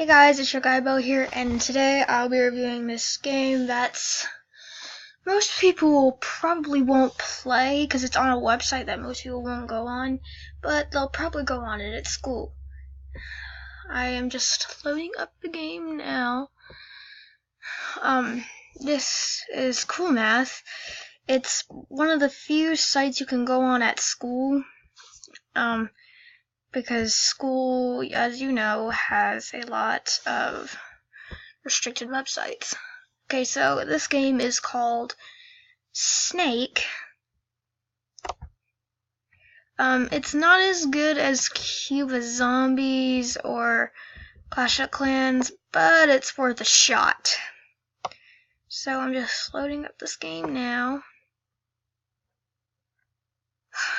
Hey guys, it's your guy Bo here, and today I'll be reviewing this game that's most people probably won't play because it's on a website that most people won't go on, but they'll probably go on it at school. I am just loading up the game now. This is Cool Math. It's one of the few sites you can go on at school. Because school, as you know, has a lot of restricted websites. Okay, so this game is called Snake. It's not as good as Cuba Zombies or Clash of Clans, but it's worth a shot. So I'm just loading up this game now.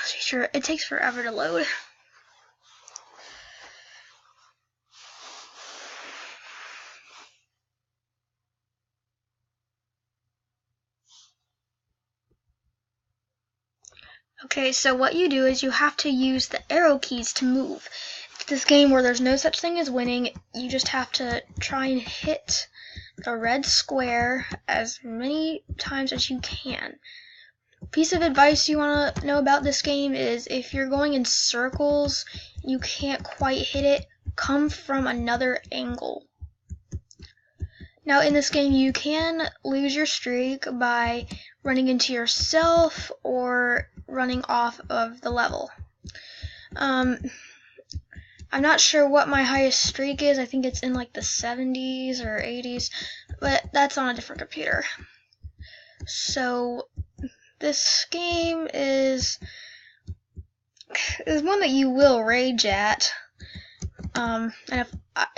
Sure, it takes forever to load. Okay, so what you do is you have to use the arrow keys to move. It's this game where there's no such thing as winning. You just have to try and hit the red square as many times as you can. Piece of advice you want to know about this game is if you're going in circles, you can't quite hit it, come from another angle. Now in this game you can lose your streak by running into yourself or running off of the level. I'm not sure what my highest streak is. I think it's in like the 70s or 80s, but that's on a different computer. So this game is one that you will rage at. And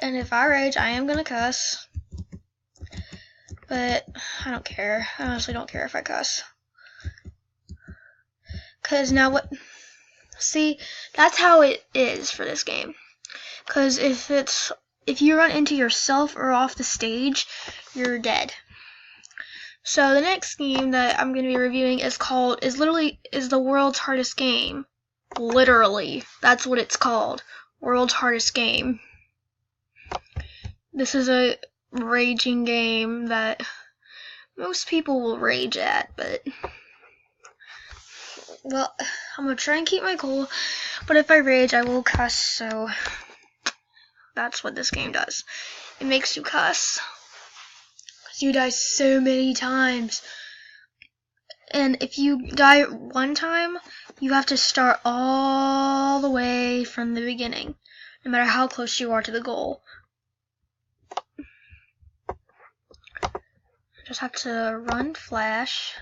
if I rage, I am gonna cuss. But I don't care. I honestly don't care if I cuss. Cause now what? See, that's how it is for this game. Cause if you run into yourself or off the stage, you're dead. So the next game that I'm going to be reviewing is the world's hardest game. Literally, that's what it's called. World's hardest game. This is a raging game that most people will rage at, but well, I'm gonna try and keep my cool, but if I rage, I will cuss, so that's what this game does. It makes you cuss. Because you die so many times. And if you die one time, you have to start all the way from the beginning, no matter how close you are to the goal. Just have to run flash.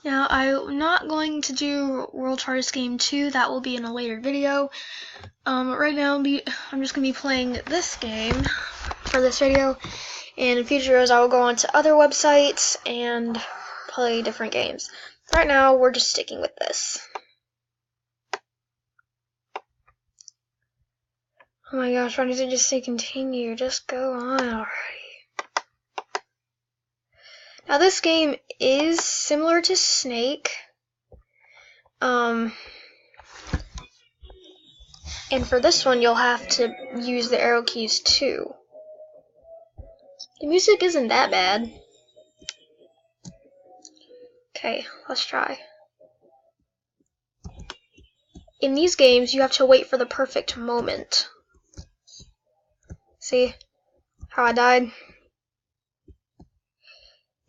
Now, I'm not going to do World's Hardest Game 2. That will be in a later video. Right now, I'm just going to be playing this game for this video. And in future videos, I will go on to other websites and play different games. Right now, we're just sticking with this. Oh my gosh, why does it just say continue? Just go on already. Now this game is similar to Snake. And for this one you'll have to use the arrow keys too. The music isn't that bad. Okay, let's try. In these games you have to wait for the perfect moment. See how I died?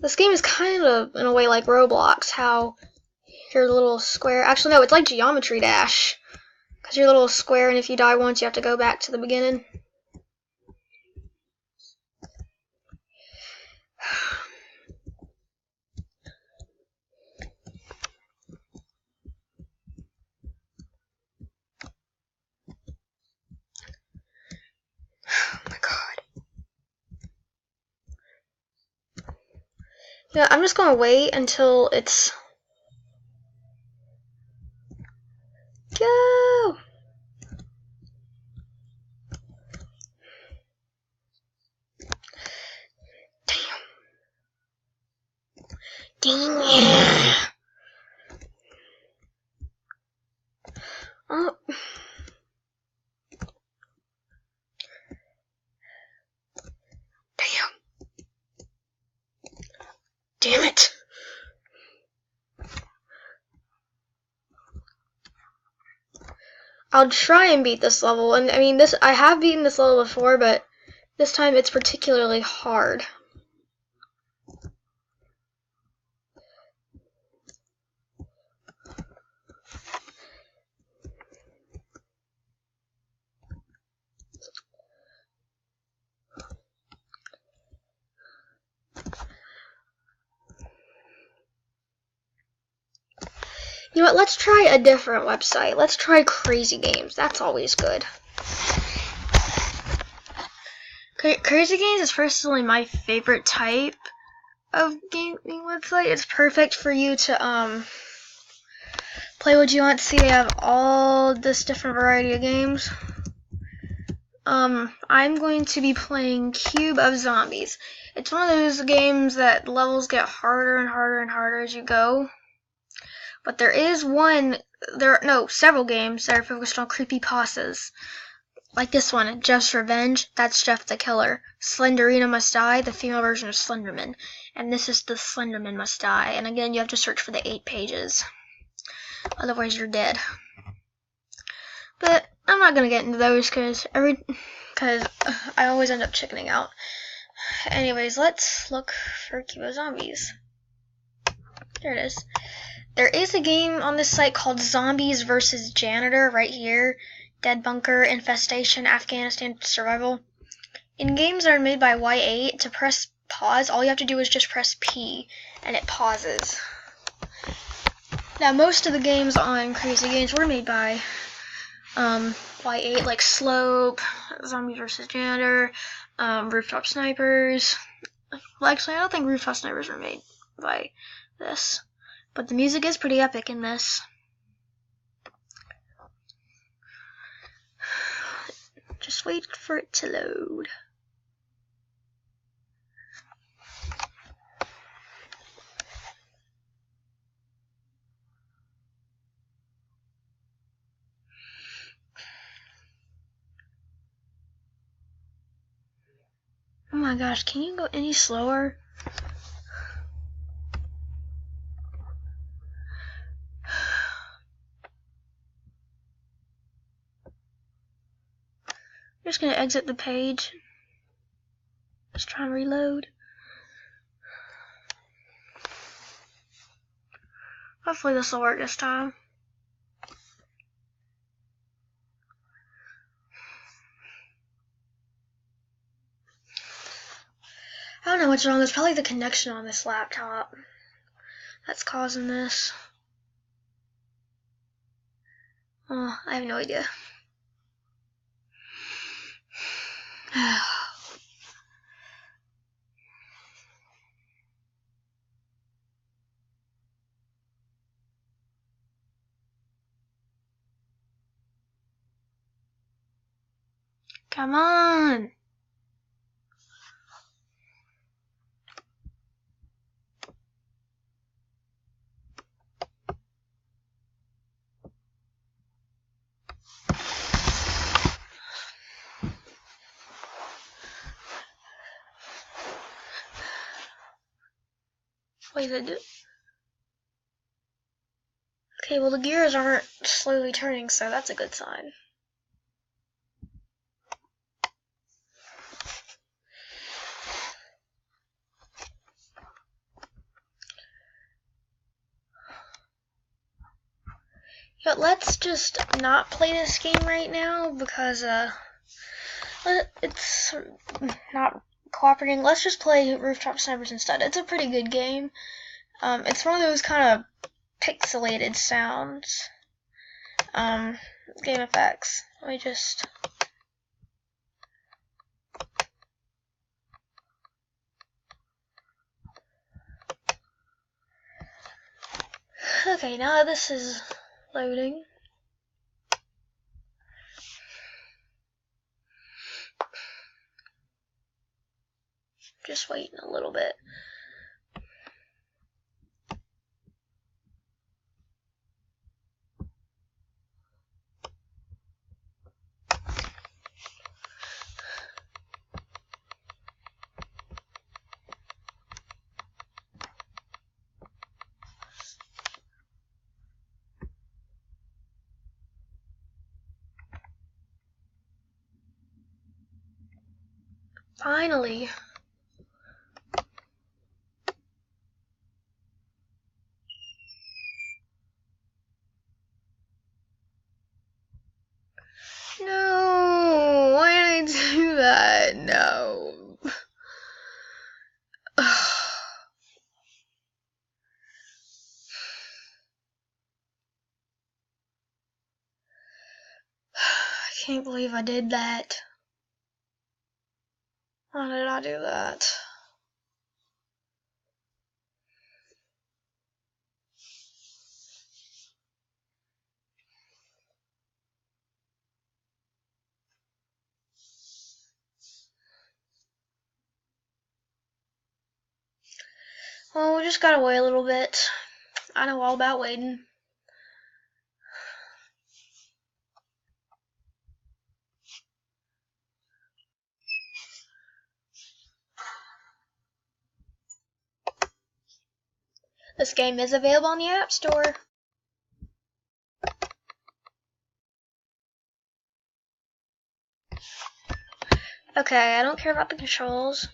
This game is kind of, in a way, like Roblox, how your little square... Actually, no, it's like Geometry Dash. Because you're a little square, and if you die once, you have to go back to the beginning. Oh my god. Yeah, I'm just gonna wait until it's... Go! Dang it! Oh. I'll try and beat this level, and I mean, I have beaten this level before, but this time it's particularly hard. You know what, let's try a different website. Let's try Crazy Games. That's always good. Crazy Games is personally my favorite type of gaming website. It's perfect for you to play what you want to see. They have all this different variety of games. I'm going to be playing Cube of Zombies. It's one of those games that levels get harder and harder and harder as you go. But there is several games that are focused on creepypastas. Like this one, Jeff's Revenge, that's Jeff the Killer. Slenderina Must Die, the female version of Slenderman. And this is the Slenderman Must Die. And again, you have to search for the 8 pages. Otherwise, you're dead. But I'm not gonna get into those because I always end up chickening out. Anyways, let's look for Cube of Zombies. There it is. There is a game on this site called Zombies vs. Janitor right here. Dead Bunker, Infestation, Afghanistan Survival. In games that are made by Y8, to press pause, all you have to do is just press P, and it pauses. Now, most of the games on Crazy Games were made by Y8, like Slope, Zombies vs. Janitor, Rooftop Snipers. Well, actually, I don't think Rooftop Snipers were made by this. But the music is pretty epic in this. Just wait for it to load. Oh my gosh, can you go any slower? I'm just gonna exit the page. Just try and reload. Hopefully this will work this time. I don't know what's wrong. It's probably the connection on this laptop that's causing this. Oh, I have no idea. Come on! Wait, okay, well the gears aren't slowly turning, so that's a good sign. But let's just not play this game right now because it's not cooperating. Let's just play Rooftop Snipers instead. It's a pretty good game. It's one of those kind of pixelated sounds. Game effects. Let me just... Okay, now this is loading. Just waiting a little bit. Finally. No, why did I do that? No. I can't believe I did that. Why did I do that? Well, we just gotta wait a little bit. I know all about waiting. This game is available on the App Store. Okay, I don't care about the controls.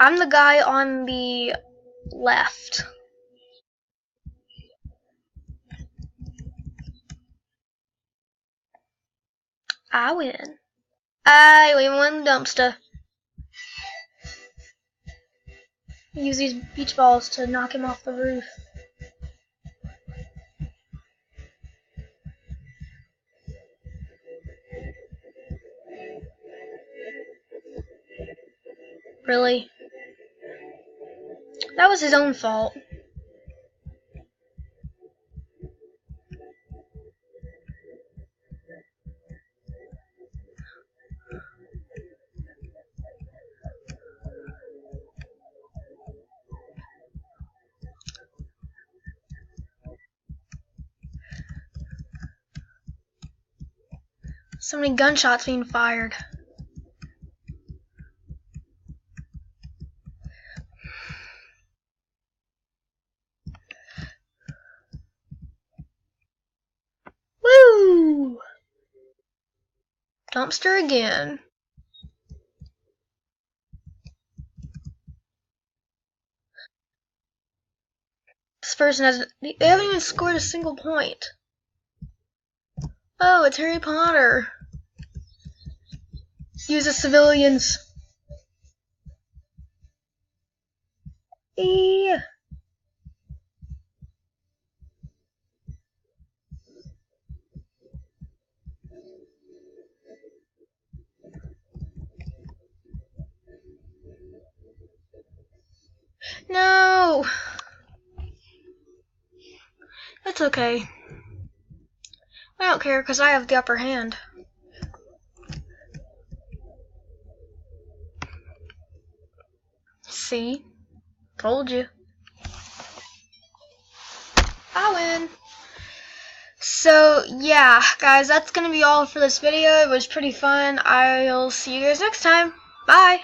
I'm the guy on the left. I win. I win one dumpster. Use these beach balls to knock him off the roof. Really? That was his own fault. So many gunshots being fired. Woo! Dumpster again. This person they haven't even scored a single point. Oh, it's Harry Potter. Use the civilians. Eee. No. That's okay. I don't care because I have the upper hand. See? Told you. I win. So, yeah, guys, that's going to be all for this video. It was pretty fun. I'll see you guys next time. Bye.